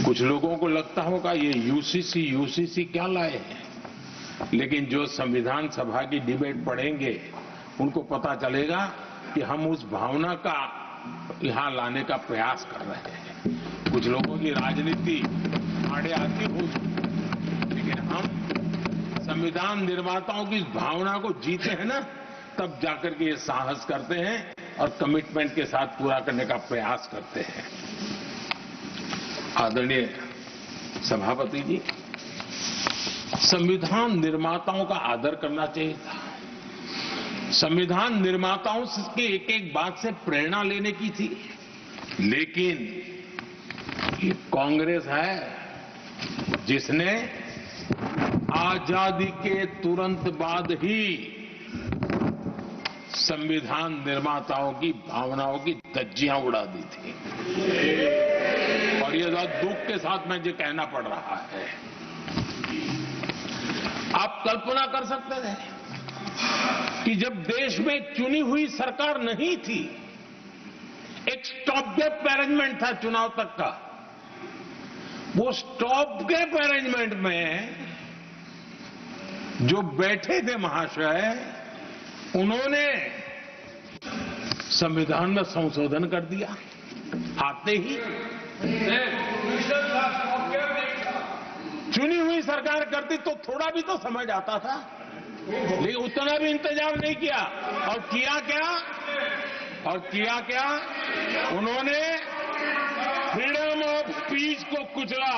कुछ लोगों को लगता होगा ये यूसीसी क्या लाए हैं, लेकिन जो संविधान सभा की डिबेट पढ़ेंगे उनको पता चलेगा कि हम उस भावना का यहां लाने का प्रयास कर रहे हैं। कुछ लोगों की राजनीति आड़े आती हो, लेकिन हम संविधान निर्माताओं की इस भावना को जीते हैं ना, तब जाकर के ये साहस करते हैं और कमिटमेंट के साथ पूरा करने का प्रयास करते हैं। आदरणीय सभापति जी, संविधान निर्माताओं का आदर करना चाहिए था। संविधान निर्माताओं की एक एक बात से प्रेरणा लेने की थी, लेकिन ये कांग्रेस है जिसने आजादी के तुरंत बाद ही संविधान निर्माताओं की भावनाओं की धज्जियां उड़ा दी थी, और ये दुख के साथ मुझे कहना पड़ रहा है। आप कल्पना कर सकते थे कि जब देश में चुनी हुई सरकार नहीं थी, एक स्टॉप गैप अरेंजमेंट था चुनाव तक का, वो स्टॉप गैप अरेंजमेंट में जो बैठे थे महाशय, उन्होंने संविधान में संशोधन कर दिया आते ही। चुनी हुई सरकार करती तो थोड़ा भी तो समझ आता था, लेकिन उतना भी इंतजाम नहीं किया। और किया क्या उन्होंने फ्रीडम ऑफ स्पीच को कुचला,